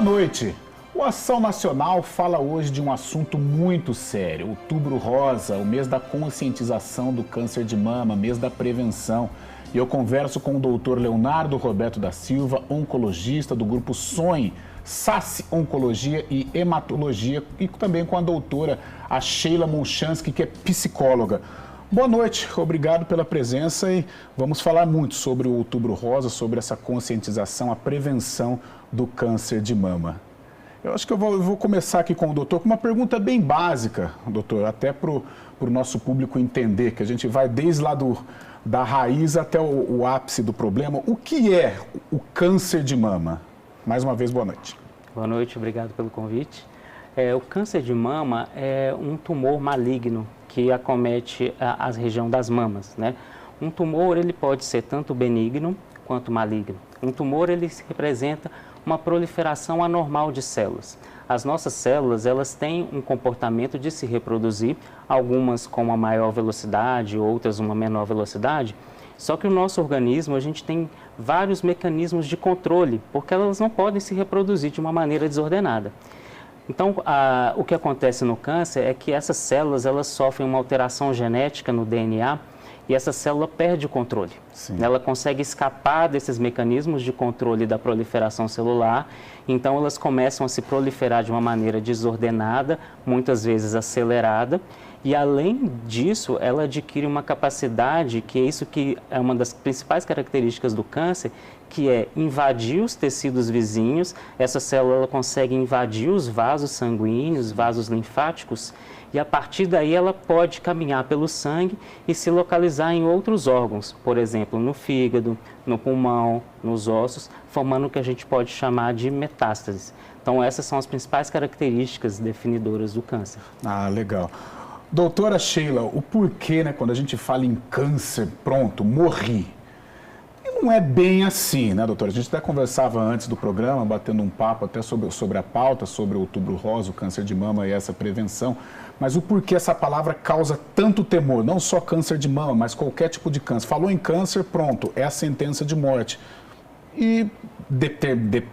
Boa noite. O Ação Nacional fala hoje de um assunto muito sério. Outubro Rosa, o mês da conscientização do câncer de mama, mês da prevenção. E eu converso com o doutor Leonardo Roberto da Silva, oncologista do grupo SONHE, SASSI Oncologia e Hematologia, e também com a doutora Sheila Molchansky, que é psicóloga. Boa noite, obrigado pela presença e vamos falar muito sobre o Outubro Rosa, sobre essa conscientização, a prevenção do câncer de mama. Eu acho que eu vou começar aqui com o doutor com uma pergunta bem básica, doutor, até para o nosso público entender, que a gente vai desde lá da raiz até o ápice do problema. O que é o câncer de mama? Mais uma vez, boa noite. Boa noite, obrigado pelo convite. O câncer de mama é um tumor maligno que acomete a região das mamas, né? Um tumor, ele pode ser tanto benigno quanto maligno. Um tumor, ele representa uma proliferação anormal de células. As nossas células, elas têm um comportamento de se reproduzir, algumas com uma maior velocidade, outras uma menor velocidade. Só que o nosso organismo, a gente tem vários mecanismos de controle, porque elas não podem se reproduzir de uma maneira desordenada. Então, o que acontece no câncer é que essas células, elas sofrem uma alteração genética no DNA e essa célula perde o controle. Sim. Ela consegue escapar desses mecanismos de controle da proliferação celular, então elas começam a se proliferar de uma maneira desordenada, muitas vezes acelerada, e além disso, ela adquire uma capacidade, que é isso que é uma das principais características do câncer, que é invadir os tecidos vizinhos. Essa célula ela consegue invadir os vasos sanguíneos, vasos linfáticos, e a partir daí ela pode caminhar pelo sangue e se localizar em outros órgãos, por exemplo, no fígado, no pulmão, nos ossos, formando o que a gente pode chamar de metástases. Então essas são as principais características definidoras do câncer. Ah, legal. Doutora Sheila, o porquê, né, quando a gente fala em câncer, pronto, morri. E não é bem assim, né, doutora? A gente até conversava antes do programa, batendo um papo até sobre a pauta, sobre o Outubro Rosa, o câncer de mama e essa prevenção. Mas o porquê essa palavra causa tanto temor? Não só câncer de mama, mas qualquer tipo de câncer. Falou em câncer, pronto, é a sentença de morte. E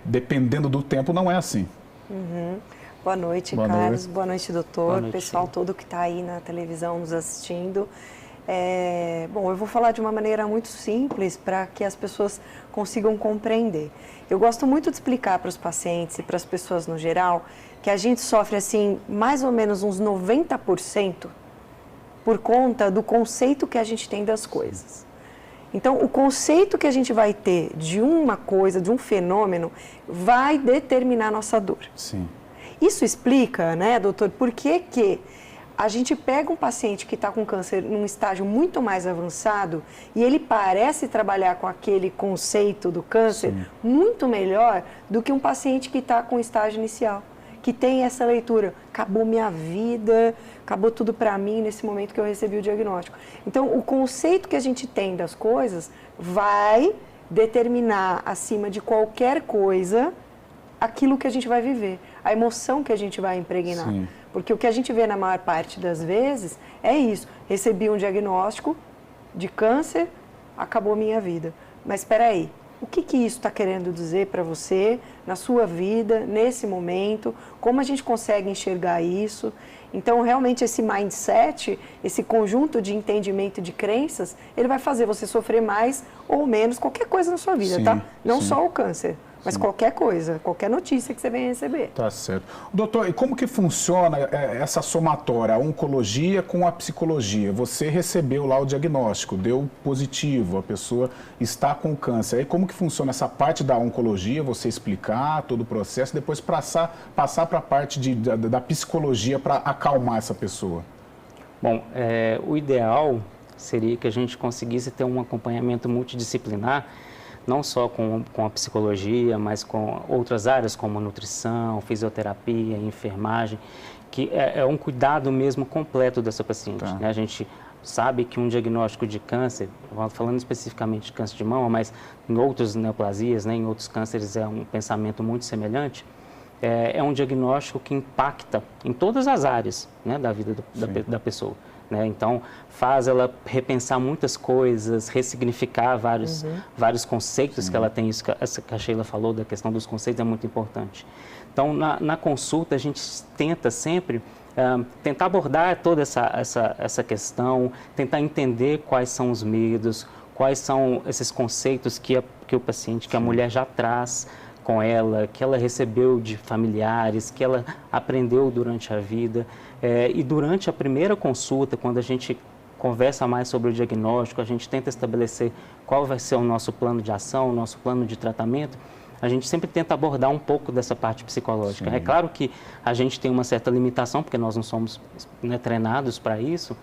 dependendo do tempo, não é assim. Uhum. Boa noite, Boa Carlos. noite. Boa noite, doutor. Boa noite, pessoal sim. todo que está aí na televisão nos assistindo. Bom, eu vou falar de uma maneira muito simples para que as pessoas consigam compreender. Eu gosto muito de explicar para os pacientes e para as pessoas no geral que a gente sofre, assim, mais ou menos uns 90% por conta do conceito que a gente tem das coisas. Então, o conceito que a gente vai ter de uma coisa, de um fenômeno, vai determinar a nossa dor. Sim. Isso explica, né, doutor, por que a gente pega um paciente que está com câncer num estágio muito mais avançado e ele parece trabalhar com aquele conceito do câncer Sim. muito melhor do que um paciente que está com o estágio inicial, que tem essa leitura, acabou minha vida, acabou tudo para mim nesse momento que eu recebi o diagnóstico. Então, o conceito que a gente tem das coisas vai determinar, acima de qualquer coisa, aquilo que a gente vai viver, a emoção que a gente vai impregnar. Sim. Porque o que a gente vê na maior parte das vezes é isso. Recebi um diagnóstico de câncer, acabou minha vida. Mas espera aí, o que isso está querendo dizer para você, na sua vida, nesse momento? Como a gente consegue enxergar isso? Então, realmente, esse mindset, esse conjunto de entendimento e de crenças, ele vai fazer você sofrer mais ou menos qualquer coisa na sua vida, Sim, tá? Não sim. só o câncer. Mas qualquer coisa, qualquer notícia que você venha receber. Tá certo. Doutor, e como que funciona essa somatória, a oncologia com a psicologia? Você recebeu lá o diagnóstico, deu positivo, a pessoa está com câncer. Aí como que funciona essa parte da oncologia, você explicar todo o processo, depois passar para a parte da psicologia para acalmar essa pessoa? Bom, o ideal seria que a gente conseguisse ter um acompanhamento multidisciplinar, não só com a psicologia, mas com outras áreas como nutrição, fisioterapia, enfermagem, que é um cuidado mesmo completo dessa paciente. Tá. Né? A gente sabe que um diagnóstico de câncer, falando especificamente de câncer de mama, mas em outras neoplasias, né, em outros cânceres é um pensamento muito semelhante, é um diagnóstico que impacta em todas as áreas, né, da vida da pessoa. né? Então, faz ela repensar muitas coisas, ressignificar vários conceitos que ela tem. Isso que a Sheila falou, da questão dos conceitos, é muito importante. Então, na consulta, a gente tenta sempre tentar abordar toda essa questão, tentar entender quais são os medos, quais são esses conceitos que o paciente, que a mulher já traz com ela, que ela recebeu de familiares, que ela aprendeu durante a vida. E durante a primeira consulta, quando a gente conversa mais sobre o diagnóstico, a gente tenta estabelecer qual vai ser o nosso plano de ação, o nosso plano de tratamento, a gente sempre tenta abordar um pouco dessa parte psicológica. Sim. É claro que a gente tem uma certa limitação, porque nós não somos, né, treinados para isso,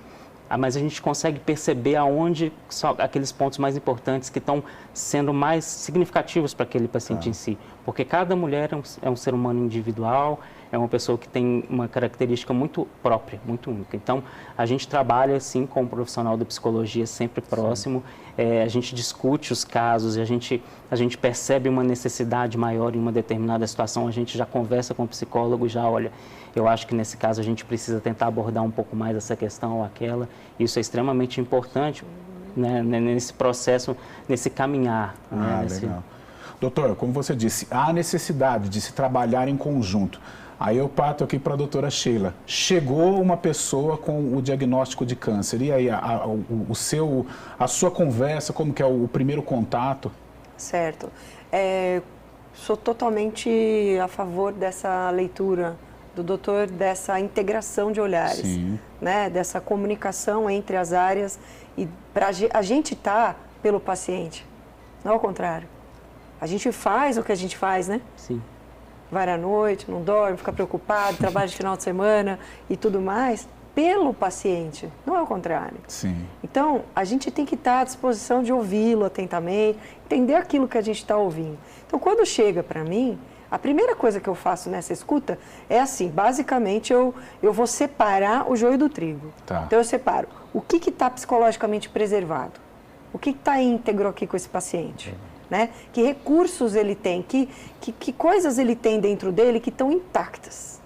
mas a gente consegue perceber aonde são aqueles pontos mais importantes que estão sendo mais significativos para aquele paciente em si. Porque cada mulher é um ser humano individual, é uma pessoa que tem uma característica muito própria, muito única. Então, a gente trabalha, assim, com o profissional da psicologia sempre próximo, a gente discute os casos, a gente percebe uma necessidade maior em uma determinada situação, a gente já conversa com o psicólogo, já olha, eu acho que nesse caso a gente precisa tentar abordar um pouco mais essa questão ou aquela. Isso é extremamente importante, né, nesse processo, nesse caminhar. Legal. Doutor, como você disse, há necessidade de se trabalhar em conjunto. Aí eu parto aqui para a doutora Sheila. Chegou uma pessoa com o diagnóstico de câncer, e aí a sua conversa, como que é o primeiro contato? Certo. Sou totalmente a favor dessa leitura do doutor, dessa integração de olhares, né? Dessa comunicação entre as áreas, e para a gente estar pelo paciente, não ao contrário. A gente faz o que a gente faz, né? Sim. Vai à noite, não dorme, fica preocupado, trabalha de final de semana e tudo mais, pelo paciente, não é o contrário. Sim. Então, a gente tem que estar à disposição de ouvi-lo atentamente, entender aquilo que a gente está ouvindo. Então, quando chega para mim, a primeira coisa que eu faço nessa escuta é assim, basicamente eu vou separar o joio do trigo. Tá. Então, eu separo o que está psicologicamente preservado, o que está íntegro aqui com esse paciente. Né? Que recursos ele tem, que coisas ele tem dentro dele que estão intactas.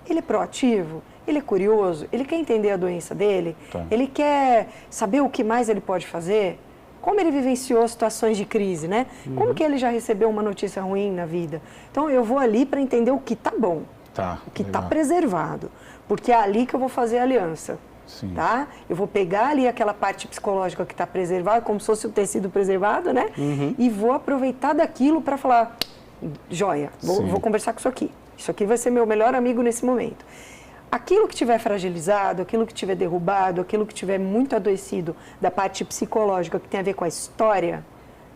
Ele é proativo, ele é curioso, ele quer entender a doença dele, ele quer saber o que mais ele pode fazer, como ele vivenciou situações de crise, né? Como que ele já recebeu uma notícia ruim na vida. Então eu vou ali para entender o que está bom, o que está preservado, porque é ali que eu vou fazer a aliança. Sim. Tá? Eu vou pegar ali aquela parte psicológica que está preservada, como se fosse o tecido preservado, né? E vou aproveitar daquilo para falar, joia, vou conversar com isso aqui. Isso aqui vai ser meu melhor amigo nesse momento. Aquilo que tiver fragilizado, aquilo que tiver derrubado, aquilo que tiver muito adoecido da parte psicológica, que tem a ver com a história,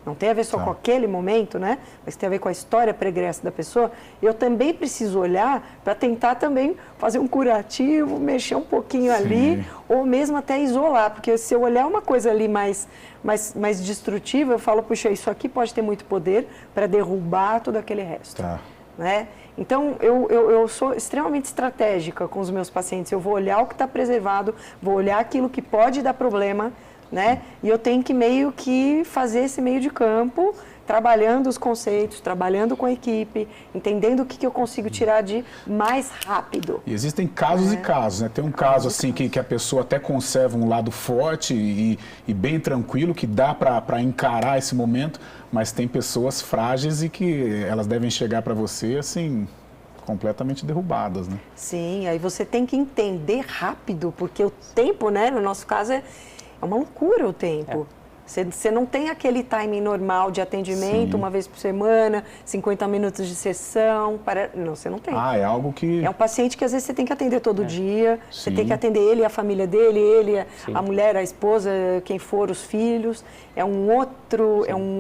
não tem a ver só com aquele momento, né? Mas tem a ver com a história pregressa da pessoa, eu também preciso olhar para tentar também fazer um curativo, mexer um pouquinho ali, ou mesmo até isolar, porque se eu olhar uma coisa ali mais destrutiva, eu falo, puxa, isso aqui pode ter muito poder para derrubar todo aquele resto. Né? Então, eu sou extremamente estratégica com os meus pacientes, eu vou olhar o que está preservado, vou olhar aquilo que pode dar problema, né? E eu tenho que meio que fazer esse meio de campo, trabalhando os conceitos, trabalhando com a equipe, entendendo o que eu consigo tirar de mais rápido. E existem casos e casos, né? Tem um caso assim que a pessoa até conserva um lado forte e bem tranquilo, que dá para encarar esse momento, mas tem pessoas frágeis e que elas devem chegar para você assim, completamente derrubadas, né? Sim, aí você tem que entender rápido, porque o tempo, né, no nosso caso é uma loucura o tempo. Você não tem aquele timing normal de atendimento, uma vez por semana, 50 minutos de sessão. Não, você não tem. É algo que... É um paciente que às vezes você tem que atender todo dia, você tem que atender ele e a família dele, ele, a mulher, a esposa, quem for, os filhos. É um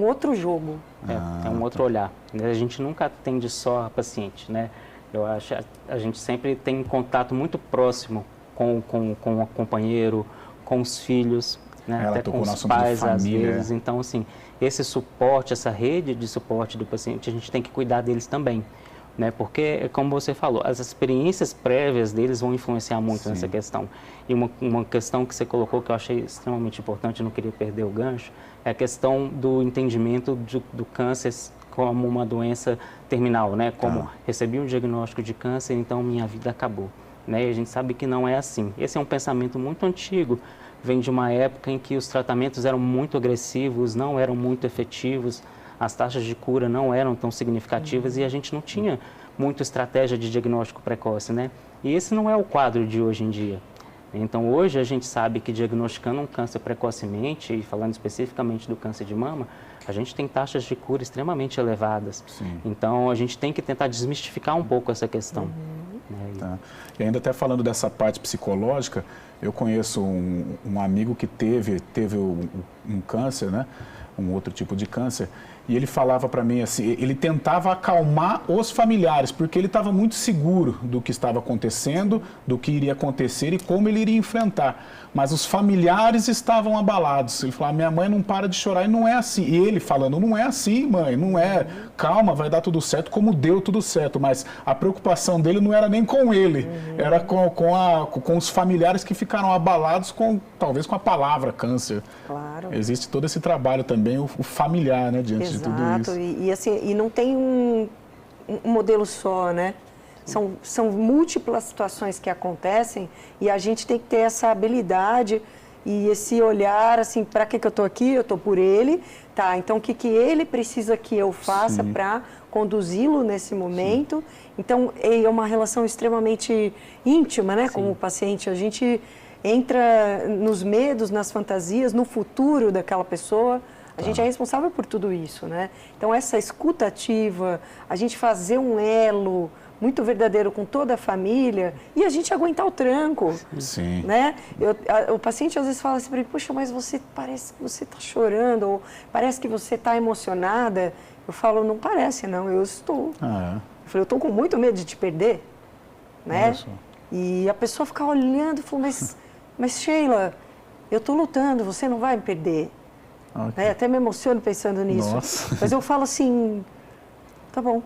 outro jogo. É um outro olhar. A gente nunca atende só a paciente, né? Eu acho a gente sempre tem contato muito próximo com o companheiro, com os filhos, né? Até com os pais, às vezes. Então, assim, esse suporte, essa rede de suporte do paciente, a gente tem que cuidar deles também, né? Porque, como você falou, as experiências prévias deles vão influenciar muito nessa questão. E uma questão que você colocou que eu achei extremamente importante, não queria perder o gancho, é a questão do entendimento do câncer como uma doença terminal, né? Como recebi um diagnóstico de câncer, então minha vida acabou. né? E a gente sabe que não é assim. Esse é um pensamento muito antigo, vem de uma época em que os tratamentos eram muito agressivos, não eram muito efetivos, as taxas de cura não eram tão significativas e a gente não tinha muita estratégia de diagnóstico precoce, né? E esse não é o quadro de hoje em dia. Então, hoje a gente sabe que diagnosticando um câncer precocemente, e falando especificamente do câncer de mama, a gente tem taxas de cura extremamente elevadas. Sim. Então, a gente tem que tentar desmistificar um pouco essa questão. Né? Tá. E ainda até falando dessa parte psicológica, eu conheço um amigo que teve um câncer, né? Um outro tipo de câncer, e ele falava para mim assim, ele tentava acalmar os familiares, porque ele estava muito seguro do que estava acontecendo, do que iria acontecer e como ele iria enfrentar. Mas os familiares estavam abalados. Ele falou, minha mãe não para de chorar e não é assim. E ele falando, não é assim, mãe, não é, calma, vai dar tudo certo, como deu tudo certo. Mas a preocupação dele não era nem com ele, era com os familiares que ficaram abalados, talvez com a palavra câncer. Claro. Existe todo esse trabalho também, o familiar, né, diante de tudo isso. Exato, e assim, e não tem um modelo só, né? São múltiplas situações que acontecem e a gente tem que ter essa habilidade e esse olhar, assim, para que eu estou aqui? Eu estou por ele, tá? Então, o que ele precisa que eu faça para conduzi-lo nesse momento? Sim. Então, é uma relação extremamente íntima, né, com o paciente. A gente entra nos medos, nas fantasias, no futuro daquela pessoa. A gente é responsável por tudo isso, né? Então, essa escuta ativa, a gente fazer um elo muito verdadeiro com toda a família e a gente aguentar o tranco. Sim. Né? O paciente às vezes fala assim para mim, puxa, mas você parece que você está chorando, ou parece que você está emocionada. Eu falo, não parece não, eu estou. Eu falei, eu estou com muito medo de te perder. Né? E a pessoa fica olhando e fala, mas Sheila, eu estou lutando, você não vai me perder. Né? Até me emociono pensando nisso. Nossa. Mas eu falo assim, tá bom.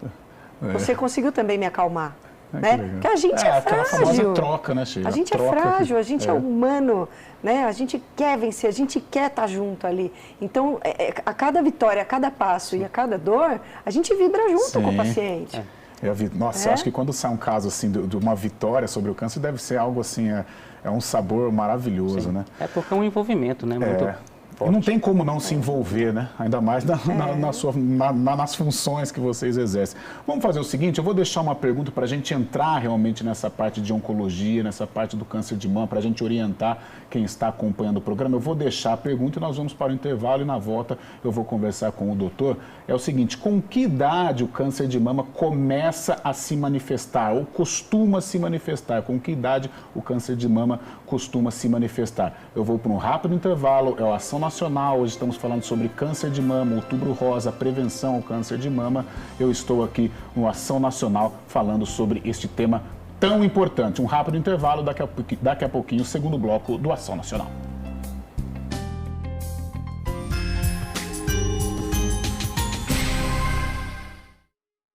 Você conseguiu também me acalmar, né? Porque a gente é frágil. Aquela famosa troca, né, Sheila? A gente é frágil, a gente é humano, né? A gente quer vencer, a gente quer estar junto ali. Então, a cada vitória, a cada passo e a cada dor, a gente vibra junto com o paciente. Nossa, eu acho que quando sai um caso assim de uma vitória sobre o câncer, deve ser algo assim, é um sabor maravilhoso, né? É porque é um envolvimento, né? Muito E não tem como não se envolver, né? Ainda mais nas funções que vocês exercem. Vamos fazer o seguinte, eu vou deixar uma pergunta para a gente entrar realmente nessa parte de oncologia, nessa parte do câncer de mama, para a gente orientar quem está acompanhando o programa. Eu vou deixar a pergunta e nós vamos para o intervalo e na volta eu vou conversar com o doutor. É o seguinte, com que idade o câncer de mama começa a se manifestar ou costuma se manifestar? Com que idade o câncer de mama costuma se manifestar? Eu vou para um rápido intervalo, é a Ação Nacional, hoje estamos falando sobre câncer de mama, Outubro Rosa, prevenção ao câncer de mama. Eu estou aqui no Ação Nacional falando sobre este tema tão importante. Um rápido intervalo, daqui a pouquinho, o segundo bloco do Ação Nacional.